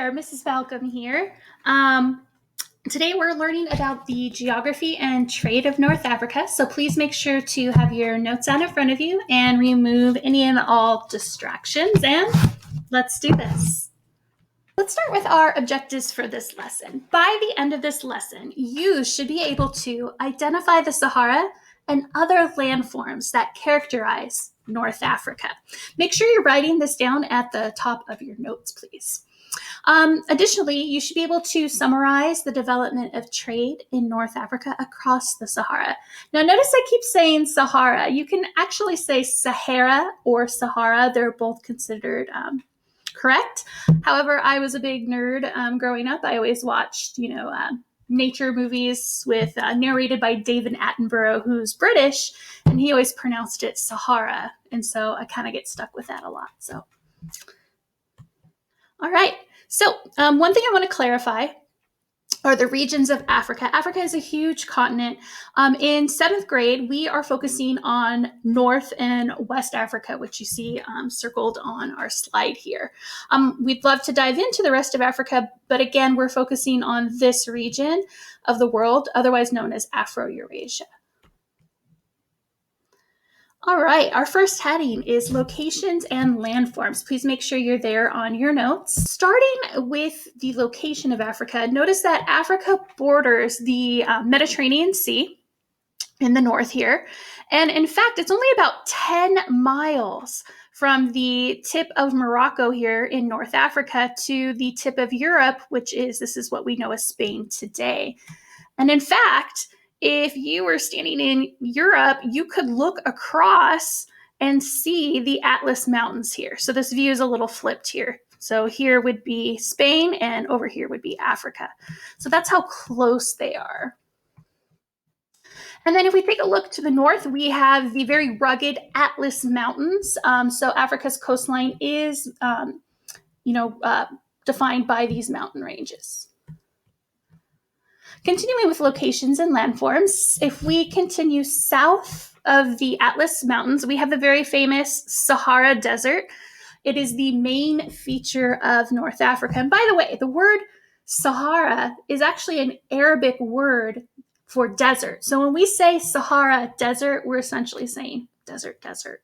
there, Mrs. Balcom here. Today we're learning about the geography and trade of North Africa, so please make sure to have your notes out in front of you and remove any and all distractions, and let's do this. Let's start with our objectives for this lesson. By the end of this lesson, you should be able to identify the Sahara and other landforms that characterize North Africa. Make sure you're writing this down at the top of your notes, please. Additionally, you should be able to summarize the development of trade in North Africa across the Sahara. Now, notice I keep saying Sahara. You can actually say Sahara or Sahara. They're both considered correct. However, I was a big nerd growing up. I always watched, nature movies with narrated by David Attenborough, who's British, and he always pronounced it Sahara. And so I kind of get stuck with that a lot. So, all right. So one thing I want to clarify are the regions of Africa. Africa is a huge continent. In 7th grade, we are focusing on North and West Africa, which you see circled on our slide here. We'd love to dive into the rest of Africa, but again, we're focusing on this region of the world, otherwise known as Afro-Eurasia. All right, our first heading is locations and landforms. Please make sure you're there on your notes. Starting with the location of Africa, notice that Africa borders the Mediterranean Sea in the north here. And in fact, it's only about 10 miles from the tip of Morocco here in North Africa to the tip of Europe, this is what we know as Spain today. And in fact, if you were standing in Europe, you could look across and see the Atlas Mountains here. So this view is a little flipped here. So here would be Spain and over here would be Africa. So that's how close they are. And then if we take a look to the north, we have the very rugged Atlas Mountains. So Africa's coastline is, defined by these mountain ranges. Continuing with locations and landforms, if we continue south of the Atlas Mountains, we have the very famous Sahara Desert. It is the main feature of North Africa. And by the way, the word Sahara is actually an Arabic word for desert. So when we say Sahara Desert, we're essentially saying desert, desert.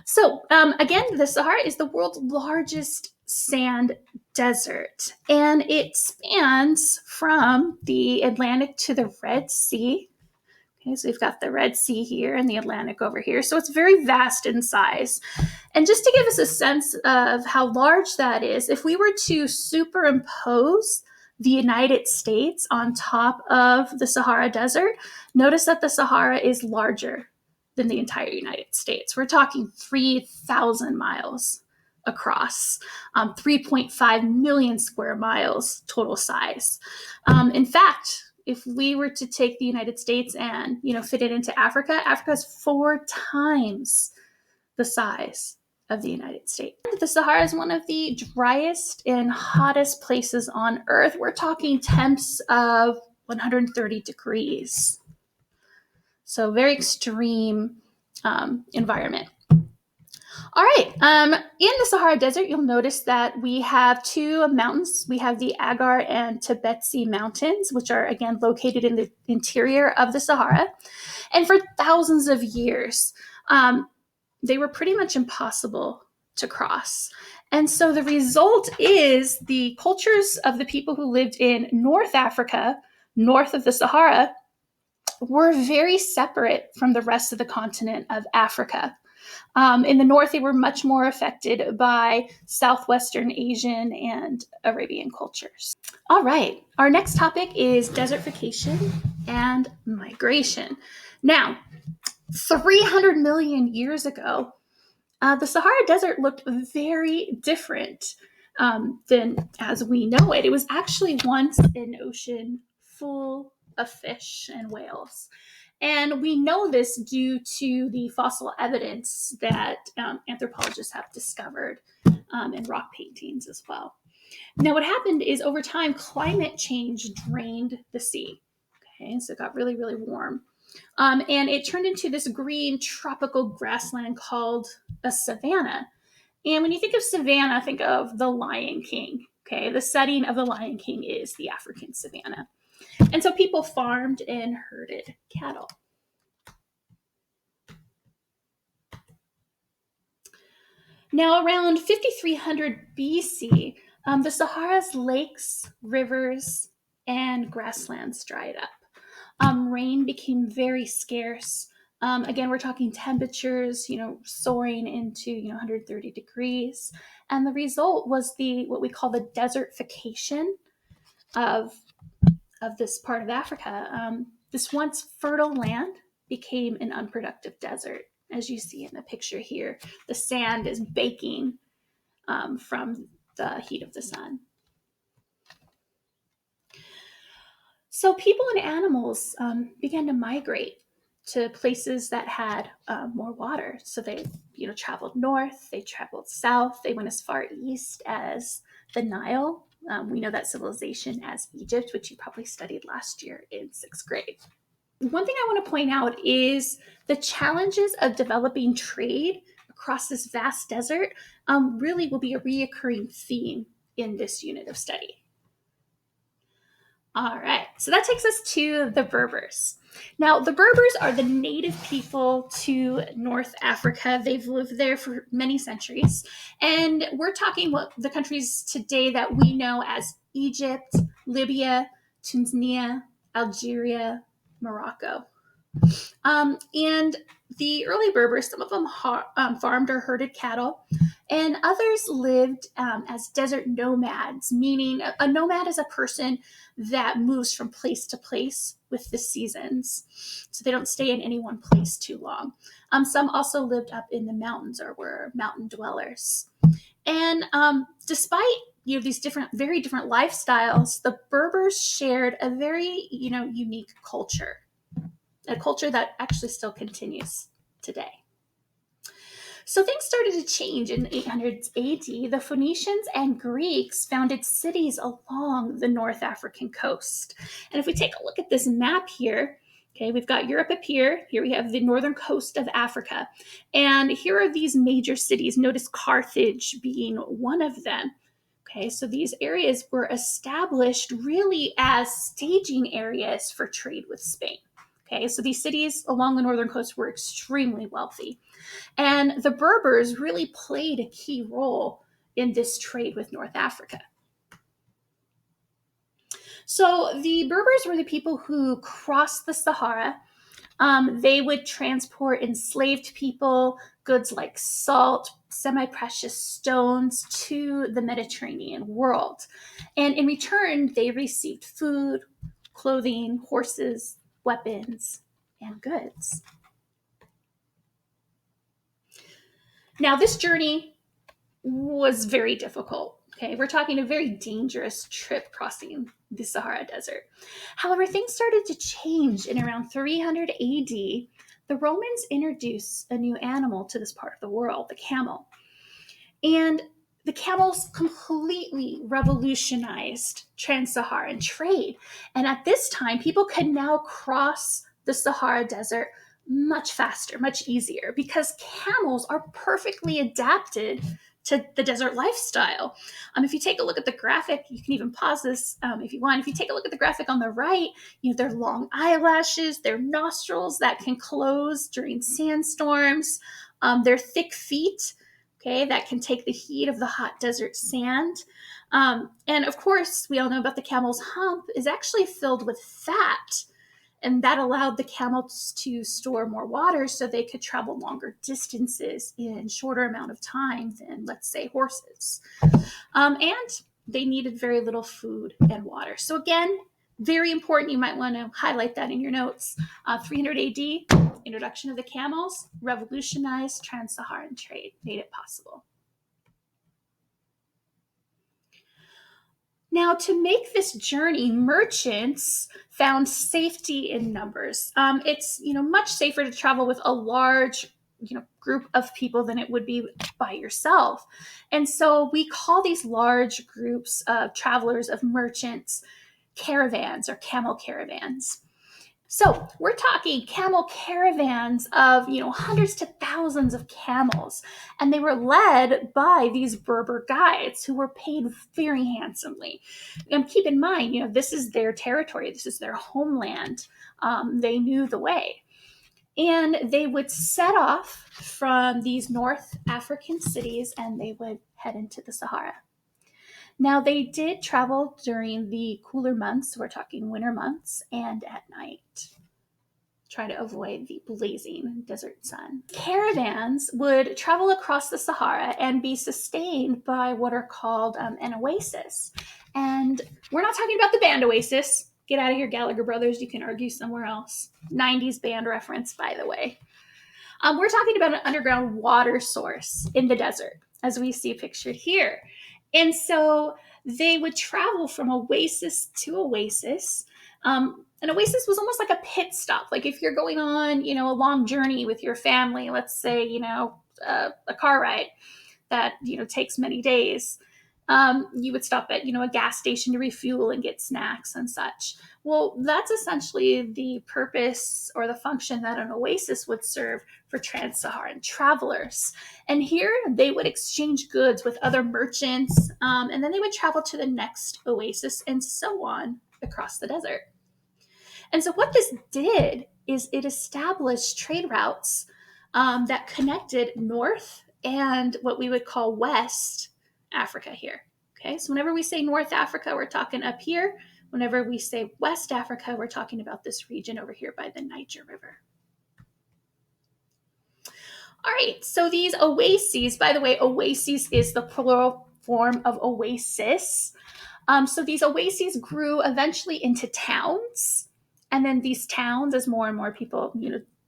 So again, the Sahara is the world's largest sand desert, and it spans from the Atlantic to the Red Sea. Okay, so we've got the Red Sea here and the Atlantic over here. So it's very vast in size. And just to give us a sense of how large that is, if we were to superimpose the United States on top of the Sahara Desert, notice that the Sahara is larger than the entire United States. We're talking 3,000 miles across, 3.5 million square miles total size. In fact, if we were to take the United States and fit it into Africa, Africa is 4 times the size of the United States. The Sahara is one of the driest and hottest places on Earth. We're talking temps of 130 degrees. So very extreme environment. All right, in the Sahara Desert, you'll notice that we have 2 mountains. We have the Agar and Tibetsi Mountains, which are, again, located in the interior of the Sahara. And for thousands of years, they were pretty much impossible to cross. And so the result is the cultures of the people who lived in North Africa, north of the Sahara, were very separate from the rest of the continent of Africa. In the north, they were much more affected by Southwestern Asian and Arabian cultures. All right, our next topic is desertification and migration. Now, 300 million years ago, the Sahara Desert looked very different than as we know it. It was actually once an ocean full of fish and whales. And we know this due to the fossil evidence that anthropologists have discovered in rock paintings as well. Now, what happened is over time, climate change drained the sea. Okay, so it got really, really warm. And it turned into this green tropical grassland called a savanna. And when you think of savanna, think of the Lion King. Okay, the setting of the Lion King is the African savanna. And so people farmed and herded cattle. Now, around 5300 BC, the Sahara's lakes, rivers, and grasslands dried up. Rain became very scarce. Again, we're talking temperatures, soaring into 130 degrees, and the result was what we call the desertification of this part of Africa. This once fertile land became an unproductive desert, as you see in the picture here. The sand is baking from the heat of the sun. So people and animals began to migrate to places that had more water. So they, traveled north, they traveled south, they went as far east as the Nile. We know that civilization as Egypt, which you probably studied last year in 6th grade. One thing I want to point out is the challenges of developing trade across this vast desert really will be a reoccurring theme in this unit of study. All right, so that takes us to the Berbers. Now, the Berbers are the native people to North Africa. They've lived there for many centuries. And we're talking about the countries today that we know as Egypt, Libya, Tunisia, Algeria, Morocco. And the early Berbers, some of them farmed or herded cattle, and others lived as desert nomads, meaning a nomad is a person that moves from place to place with the seasons. So they don't stay in any one place too long. Some also lived up in the mountains or were mountain dwellers. And despite these very different lifestyles, the Berbers shared a very unique culture, a culture that actually still continues today. So things started to change in the 800s AD. The Phoenicians and Greeks founded cities along the North African coast. And if we take a look at this map here, okay, we've got Europe up here. Here we have the northern coast of Africa. And here are these major cities. Notice Carthage being one of them. Okay, so these areas were established really as staging areas for trade with Spain. Okay, so these cities along the northern coast were extremely wealthy. And the Berbers really played a key role in this trade with North Africa. So the Berbers were the people who crossed the Sahara. They would transport enslaved people, goods like salt, semi-precious stones to the Mediterranean world. And in return, they received food, clothing, horses, weapons, and goods. Now, this journey was very difficult. Okay, we're talking a very dangerous trip crossing the Sahara Desert. However, things started to change in around 300 AD. The Romans introduced a new animal to this part of the world, the camel. And the camels completely revolutionized Trans-Saharan trade. And at this time, people could now cross the Sahara Desert much faster, much easier, because camels are perfectly adapted to the desert lifestyle. If you take a look at the graphic, you can even pause this if you want. If you take a look at the graphic on the right, their long eyelashes, their nostrils that can close during sandstorms, their thick feet, okay, that can take the heat of the hot desert sand. And of course, we all know about the camel's hump is actually filled with fat. And that allowed the camels to store more water so they could travel longer distances in shorter amount of time than, let's say, horses. And they needed very little food and water. So again, very important. You might want to highlight that in your notes. 300 AD, introduction of the camels, revolutionized Trans-Saharan trade, made it possible. Now, to make this journey, merchants found safety in numbers. It's much safer to travel with a large group of people than it would be by yourself. And so we call these large groups of travelers, of merchants, caravans or camel caravans. So we're talking camel caravans of, hundreds to thousands of camels. And they were led by these Berber guides who were paid very handsomely. And keep in mind, this is their territory. This is their homeland. They knew the way. And they would set off from these North African cities and they would head into the Sahara. Now, they did travel during the cooler months, we're talking winter months, and at night. Try to avoid the blazing desert sun. Caravans would travel across the Sahara and be sustained by what are called an oasis. And we're not talking about the band Oasis. Get out of here, Gallagher Brothers. You can argue somewhere else. 90s band reference, by the way. We're talking about an underground water source in the desert, as we see pictured here. And so they would travel from oasis to oasis. An oasis was almost like a pit stop. Like if you're going on, a long journey with your family, let's say, a car ride that, takes many days. You would stop at, a gas station to refuel and get snacks and such. Well, that's essentially the purpose or the function that an oasis would serve for Trans-Saharan travelers. And here they would exchange goods with other merchants, and then they would travel to the next oasis and so on across the desert. And so what this did is it established trade routes that connected North and what we would call West Africa here. Okay, so whenever we say North Africa, we're talking up here. Whenever we say West Africa, we're talking about this region over here by the Niger River. All right, so these oases, by the way, oases is the plural form of oasis. So these oases grew eventually into towns. And then these towns, as more and more people,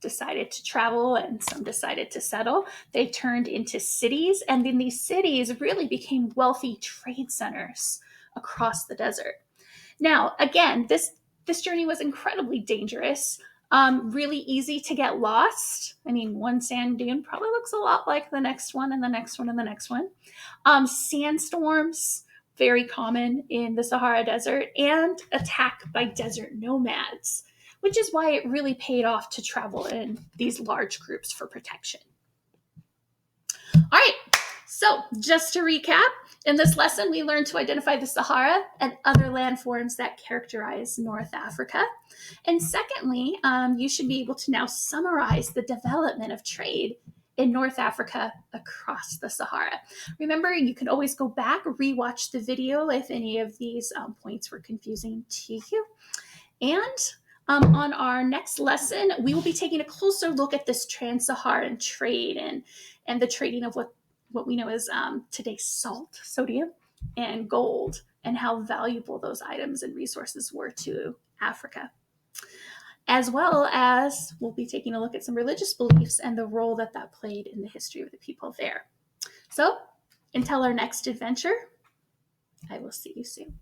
decided to travel and some decided to settle, they turned into cities. And then these cities really became wealthy trade centers across the desert. Now, again, this journey was incredibly dangerous, really easy to get lost. I mean, one sand dune probably looks a lot like the next one and the next one and the next one. Sandstorms, very common in the Sahara Desert, and attack by desert nomads, which is why it really paid off to travel in these large groups for protection. All right, so just to recap, in this lesson, we learned to identify the Sahara and other landforms that characterize North Africa. And secondly, you should be able to now summarize the development of trade in North Africa across the Sahara. Remember, you can always go back, rewatch the video if any of these points were confusing to you. And on our next lesson, we will be taking a closer look at this Trans-Saharan trade and the trading of what we know as today's salt, sodium, and gold, and how valuable those items and resources were to Africa. As well as we'll be taking a look at some religious beliefs and the role that played in the history of the people there. So until our next adventure, I will see you soon.